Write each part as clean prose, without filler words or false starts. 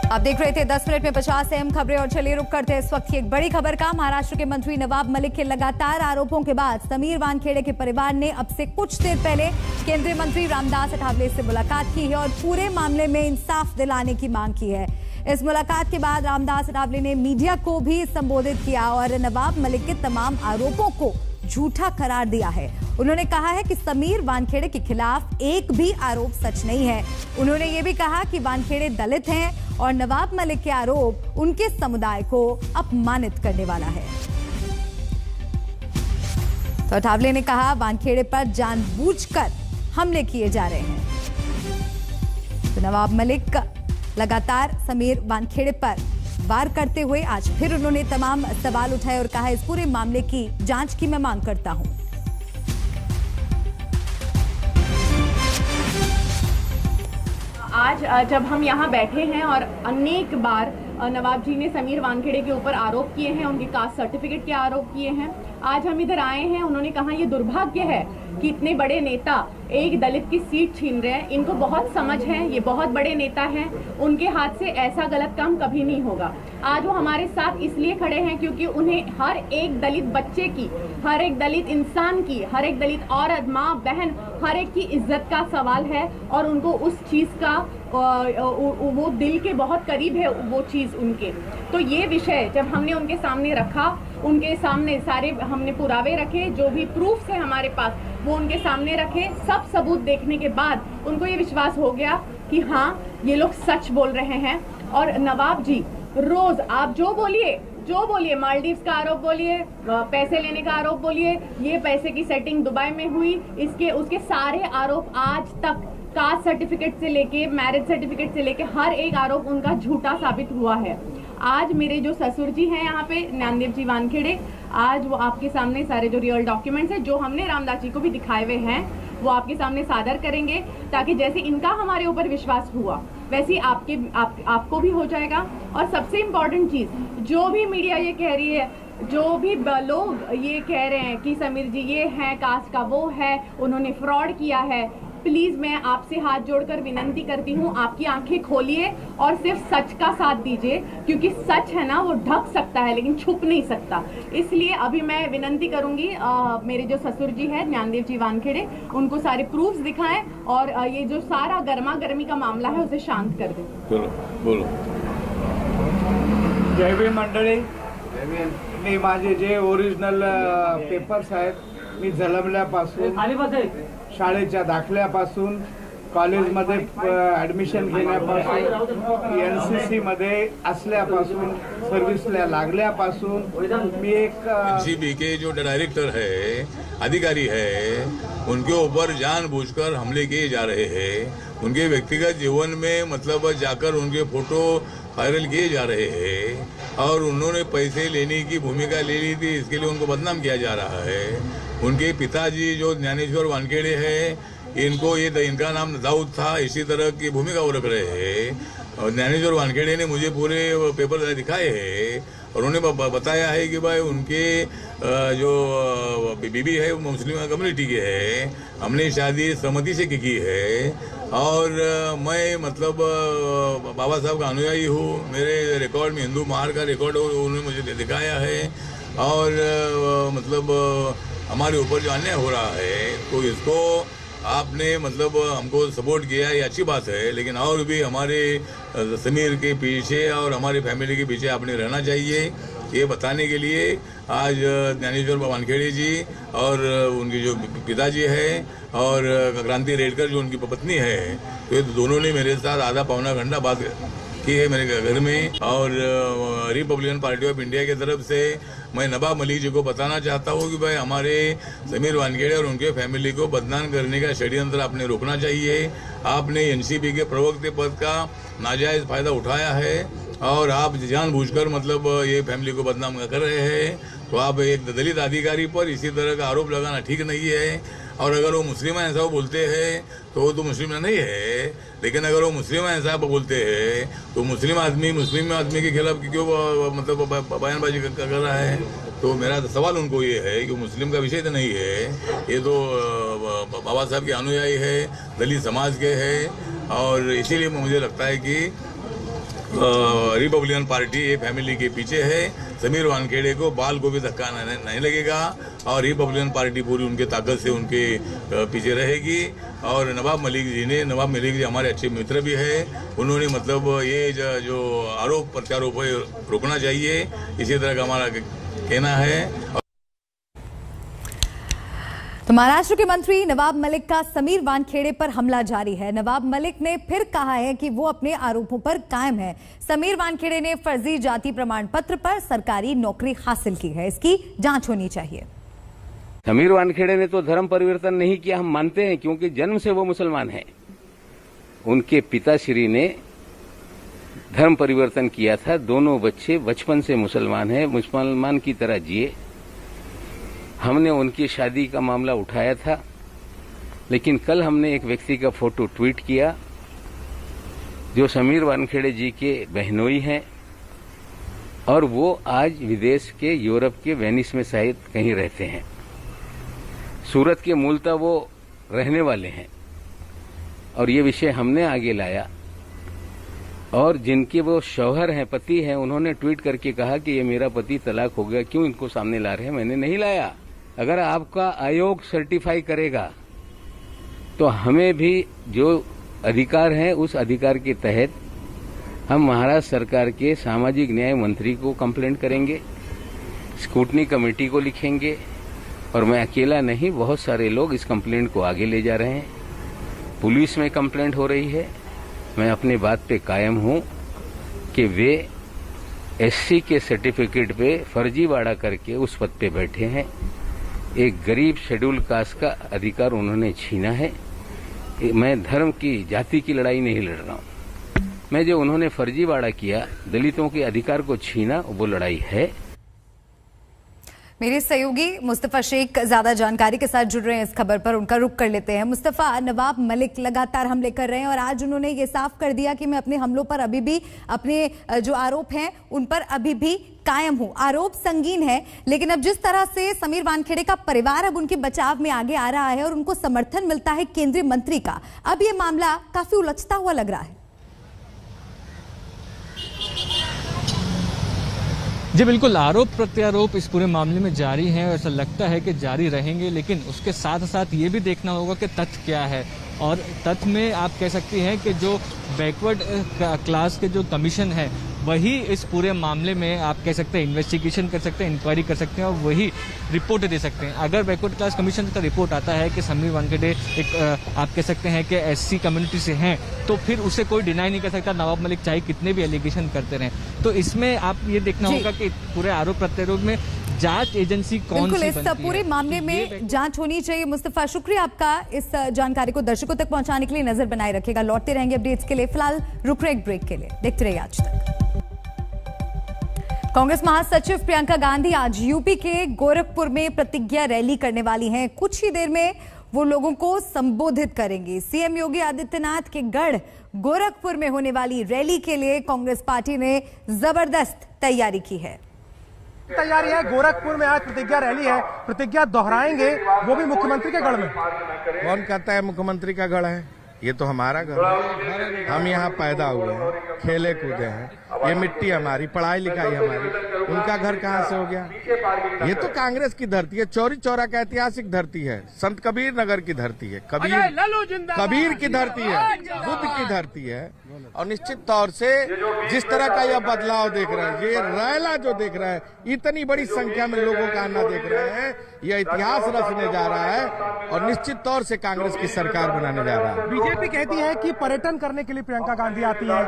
आप देख रहे थे 10 मिनट में 50 अहम खबरें और चलिए रुक करते हैं इस वक्त की एक बड़ी खबर का। महाराष्ट्र के मंत्री नवाब मलिक के लगातार आरोपों के बाद समीर वानखेड़े के परिवार ने अब से कुछ देर पहले केंद्रीय मंत्री रामदास अठावले से मुलाकात की है और पूरे मामले में इंसाफ दिलाने की मांग की है। इस मुलाकात के बाद रामदास अठावले ने मीडिया को भी संबोधित किया और नवाब मलिक के तमाम आरोपों को झूठा करार दिया है। उन्होंने कहा है कि समीर वानखेड़े के खिलाफ एक भी आरोप सच नहीं है। उन्होंने ये भी कहा कि वानखेड़े दलित हैं और नवाब मलिक के आरोप उनके समुदाय को अपमानित करने वाला है। तो अठावले ने कहा वानखेड़े पर जानबूझकर हमले किए जा रहे हैं। तो नवाब मलिक लगातार समीर वानखेड़े पर वार करते हुए आज फिर उन्होंने तमाम सवाल उठाए और कहा इस पूरे मामले की जांच की मैं मांग करता हूं। आज जब हम यहाँ बैठे हैं और अनेक बार नवाब जी ने समीर वानखेड़े के ऊपर आरोप किए हैं, उनके कास्ट सर्टिफिकेट के आरोप किए हैं। आज हम इधर आए हैं, उन्होंने कहा ये दुर्भाग्य है कि इतने बड़े नेता एक दलित की सीट छीन रहे हैं। इनको बहुत समझ है, ये बहुत बड़े नेता हैं, उनके हाथ से ऐसा गलत काम कभी नहीं होगा। आज वो हमारे साथ इसलिए खड़े हैं क्योंकि उन्हें हर एक दलित बच्चे की, हर एक दलित इंसान की, हर एक दलित औरत, माँ, बहन, हर एक की इज्जत का सवाल है और उनको उस चीज़ का वो दिल के बहुत करीब है वो चीज़ उनके। तो ये विषय जब हमने उनके सामने रखा, उनके सामने सारे हमने पुरावे रखे, जो भी प्रूफ्स है हमारे पास वो उनके सामने रखे। सब सबूत देखने के बाद उनको ये विश्वास हो गया कि हाँ ये लोग सच बोल रहे हैं। और नवाब जी रोज आप जो बोलिए, मालदीव्स का आरोप बोलिए, पैसे लेने का आरोप बोलिए, ये पैसे की सेटिंग दुबई में हुई, इसके उसके सारे आरोप आज तक कास्ट सर्टिफिकेट से लेके मैरिज सर्टिफिकेट से लेके हर एक आरोप उनका झूठा साबित हुआ है। आज मेरे जो ससुर जी हैं यहाँ पे ज्ञानदेव जी वानखेड़े, आज वो आपके सामने सारे जो रियल डॉक्यूमेंट्स हैं जो हमने रामदास जी को भी दिखाए हुए हैं वो आपके सामने सादर करेंगे, ताकि जैसे इनका हमारे ऊपर विश्वास हुआ वैसे ही आपको भी हो जाएगा। और सबसे इम्पोर्टेंट चीज़, जो भी मीडिया ये कह रही है, जो भी लोग ये कह रहे हैं कि समीर जी ये है कास्ट का, वो है, उन्होंने फ्रॉड किया है, प्लीज़ मैं आपसे हाथ जोड़कर विनंती करती हूँ आपकी आंखें खोलिए और सिर्फ सच का साथ दीजिए, क्योंकि सच है ना वो ढक सकता है लेकिन छुप नहीं सकता। इसलिए अभी मैं विनंती करूँगी मेरे जो ससुर जी है ज्ञानदेव जी वानखेड़े, उनको सारे प्रूफ्स दिखाएं और ये जो सारा गर्मा गर्मी का मामला है उसे शांत कर दें। बोलो। जय भीम मंडळी, मी माझे जे ओरिजिनल पेपर्स आहेत, मी जन्मल्यापासून, शाळेच्या दाखल्यापासून, कॉलेजमध्ये ॲडमिशन घेण्यापासून, NCC मध्ये असल्यापासून, सर्व्हिसला लागल्यापासून मी एक NCB के जो डायरेक्टर है, अधिकारी है, उनके ऊपर जानबूझकर हमले किए जा रहे हैं। उनके व्यक्तिगत जीवन में मतलब जाकर उनके फोटो वायरल किए जा रहे हैं और उन्होंने पैसे लेने की भूमिका ले ली थी, इसके लिए उनको बदनाम किया जा रहा है। उनके पिताजी जो ज्ञानेश्वर वानखेड़े हैं, इनका नाम दाऊद था, इसी तरह की भूमिका वो रख रहे हैं। और ज्ञानेश्वर वानखेड़े ने मुझे पूरे पेपर दिखाए हैं और उन्होंने बताया है कि भाई उनके जो बीबी है वो मुस्लिम कम्युनिटी की है, हमने शादी सहमति से की है और मैं मतलब बाबा साहब का अनुयायी हूँ। मेरे रिकॉर्ड में हिंदू महार का रिकॉर्ड उन्होंने मुझे दिखाया है और मतलब हमारे ऊपर जो अन्याय हो रहा है तो इसको आपने मतलब हमको सपोर्ट किया, ये अच्छी बात है, लेकिन और भी हमारे समीर के पीछे और हमारी फैमिली के पीछे आपने रहना चाहिए। ये बताने के लिए आज ज्ञानेश्वर वानखेड़े जी और उनके जो पिताजी हैं और क्रांति रेडकर जो उनकी पत्नी है, तो ये दोनों ने मेरे साथ आधा पौना घंटा बात की है मेरे घर में। और रिपब्लिकन पार्टी ऑफ इंडिया की तरफ से मैं नवाब मलिक जी को बताना चाहता हूँ कि भाई हमारे समीर वानखेड़े और उनके फैमिली को बदनाम करने का षड्यंत्र आपने रोकना चाहिए। आपने NCB के प्रवक्ता पद का नाजायज़ फ़ायदा उठाया है और आप जानबूझकर मतलब ये फैमिली को बदनाम कर रहे हैं। तो आप एक दलित अधिकारी पर इसी तरह का आरोप लगाना ठीक नहीं है। और अगर वो मुस्लिम हैं ऐसा वो बोलते हैं तो वो तो मुस्लिम नहीं है, लेकिन अगर वो मुस्लिम हैं ऐसा बोलते हैं तो मुस्लिम आदमी के खिलाफ क्यों मतलब बयानबाजी कर रहा है। तो मेरा सवाल उनको ये है कि मुस्लिम का विषय तो नहीं है, ये तो बाबा साहब के अनुयायी है, दलित समाज के है। और इसीलिए मुझे लगता है कि रिपब्लिकन पार्टी ये फैमिली के पीछे है। समीर वानखेड़े को बाल को भी धक्का नहीं लगेगा और रिपब्लिकन पार्टी पूरी उनके ताकत से उनके पीछे रहेगी। और नवाब मलिक जी हमारे अच्छे मित्र भी है। उन्होंने मतलब ये जो आरोप प्रत्यारोप है रोकना चाहिए, इसी तरह का हमारा कहना है। तो महाराष्ट्र के मंत्री नवाब मलिक का समीर वानखेड़े पर हमला जारी है। नवाब मलिक ने फिर कहा है कि वो अपने आरोपों पर कायम है। समीर वानखेड़े ने फर्जी जाति प्रमाण पत्र पर सरकारी नौकरी हासिल की है, इसकी जांच होनी चाहिए। समीर वानखेड़े ने तो धर्म परिवर्तन नहीं किया, हम मानते हैं, क्योंकि जन्म से वो मुसलमान हैं। उनके पिताश्री ने धर्म परिवर्तन किया था। दोनों बच्चे बचपन से मुसलमान हैं, मुसलमान की तरह जिए। हमने उनकी शादी का मामला उठाया था, लेकिन कल हमने एक व्यक्ति का फोटो ट्वीट किया जो समीर वानखेड़े जी के बहनोई हैं और वो आज विदेश के यूरोप के वेनिस में शायद कहीं रहते हैं। सूरत के मूलतः वो रहने वाले हैं और ये विषय हमने आगे लाया और जिनके वो शौहर हैं, पति हैं, उन्होंने ट्वीट करके कहा कि ये मेरा पति तलाक हो गया, क्यों इनको सामने ला रहे हैं। मैंने नहीं लाया। अगर आपका आयोग सर्टिफाई करेगा तो हमें भी जो अधिकार है उस अधिकार के तहत हम महाराष्ट्र सरकार के सामाजिक न्याय मंत्री को कंप्लेंट करेंगे, स्क्रूटनी कमेटी को लिखेंगे और मैं अकेला नहीं, बहुत सारे लोग इस कंप्लेंट को आगे ले जा रहे हैं। पुलिस में कंप्लेंट हो रही है। मैं अपनी बात पे कायम हूं कि वे एससी के सर्टिफिकेट पे फर्जीवाड़ा करके उस पद पे बैठे हैं। एक गरीब शेड्यूल कास्ट का अधिकार उन्होंने छीना है। मैं धर्म की, जाति की लड़ाई नहीं लड़ रहा हूं। मैं जो उन्होंने फर्जीवाड़ा किया, दलितों के अधिकार को छीना, वो लड़ाई है। मेरे सहयोगी मुस्तफा शेख ज्यादा जानकारी के साथ जुड़ रहे हैं इस खबर पर, उनका रुख कर लेते हैं। मुस्तफा, नवाब मलिक लगातार हमले कर रहे हैं और आज उन्होंने ये साफ कर दिया कि मैं अपने हमलों पर अभी भी, अपने जो आरोप हैं उन पर अभी भी कायम हूं। आरोप संगीन है, लेकिन अब जिस तरह से समीर वानखेड़े का परिवार अब उनके बचाव में आगे आ रहा है और उनको समर्थन मिलता है केंद्रीय मंत्री का, अब ये मामला काफी उलझता हुआ लग रहा है। जी बिल्कुल, आरोप प्रत्यारोप इस पूरे मामले में जारी हैं और ऐसा लगता है कि जारी रहेंगे, लेकिन उसके साथ साथ ये भी देखना होगा कि तथ्य क्या है। और तथ्य में आप कह सकती हैं कि जो बैकवर्ड क्लास के जो कमीशन है वही इस पूरे मामले में आप कह सकते हैं इन्वेस्टिगेशन कर सकते हैं, इंक्वायरी कर सकते हैं और वही रिपोर्ट दे सकते हैं। अगर बैकवर्ड क्लास कमीशन का रिपोर्ट आता है कि समीर वानखेड़े एक आप कह सकते हैं कि एससी कम्युनिटी से हैं, तो फिर उसे कोई डिनाई नहीं कर सकता, नवाब मलिक चाहे कितने भी एलिगेशन करते रहें। तो इसमें आप ये देखना होगा कि पूरे आरोप प्रत्यारोप में जांच एजेंसी कौन सी बनती है, पूरे मामले में जांच होनी चाहिए। मुस्तफा, शुक्रिया आपका इस जानकारी को दर्शकों तक पहुंचाने के लिए। नजर बनाए रखेगा, लौटते रहेंगे अपडेट्स के लिए। फिलहाल रुक रहे एक ब्रेक के लिए, देखते रहिए आज तक। कांग्रेस महासचिव प्रियंका गांधी आज यूपी के गोरखपुर में प्रतिज्ञा रैली करने वाली हैं। कुछ ही देर में वो लोगों को संबोधित करेंगी। सीएम योगी आदित्यनाथ के गढ़ गोरखपुर में होने वाली रैली के लिए कांग्रेस पार्टी ने जबरदस्त तैयारी की है। तैयारी है, गोरखपुर में आज प्रतिज्ञा रैली है, प्रतिज्ञा दोहराएंगे, वो भी मुख्यमंत्री के गढ़ में। कौन कहता है मुख्यमंत्री का गढ़ है? ये तो हमारा घर है। हम यहाँ पैदा हुए हैं, खेले कूदे हैं, ये मिट्टी हमारी, पढ़ाई लिखाई हमारी। उनका घर कहाँ से हो गया? ये तो कांग्रेस की धरती है, चौरी चौरा का ऐतिहासिक धरती है, संत कबीर नगर की धरती है, कबीर की धरती है, बुद्ध की धरती है। और निश्चित तौर से जिस तरह का यह बदलाव देख रहे हैं, ये रैला जो देख रहे हैं, इतनी बड़ी संख्या में लोगों का आना देख रहे हैं, यह इतिहास रचने जा रहा है और निश्चित तौर से कांग्रेस की सरकार बनाने जा रहा है। बीजेपी कहती है कि पर्यटन करने के लिए प्रियंका गांधी आती है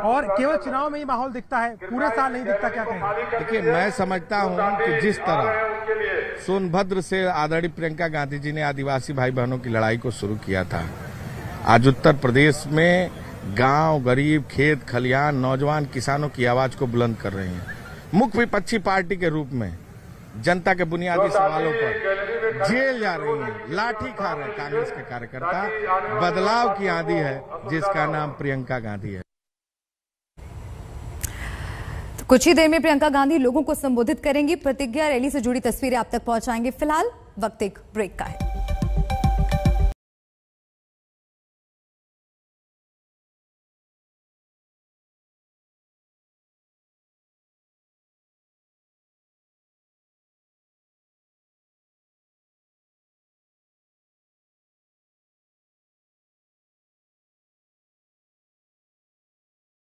और केवल चुनाव में ही माहौल दिखता है, पूरे साल नहीं दिखता। क्या कहें? देखिए, मैं समझता हूं कि जिस तरह सोनभद्र से आदरणीय प्रियंका गांधी जी ने आदिवासी भाई बहनों की लड़ाई को शुरू किया था, आज उत्तर प्रदेश में गांव, गरीब, खेत खलियान, नौजवान किसानों की आवाज को बुलंद कर रहे हैं। मुख्य विपक्षी पार्टी के रूप में जनता के बुनियादी सवालों पर जेल जा रही हैं, लाठी खा रहे हैं कांग्रेस के कार्यकर्ता। बदलाव की आंधी है जिसका नाम प्रियंका गांधी है। तो कुछ ही देर में प्रियंका गांधी लोगों को संबोधित करेंगी। प्रतिज्ञा रैली से जुड़ी तस्वीरें आप तक पहुंचाएंगे। फिलहाल वक्त एक ब्रेक का है।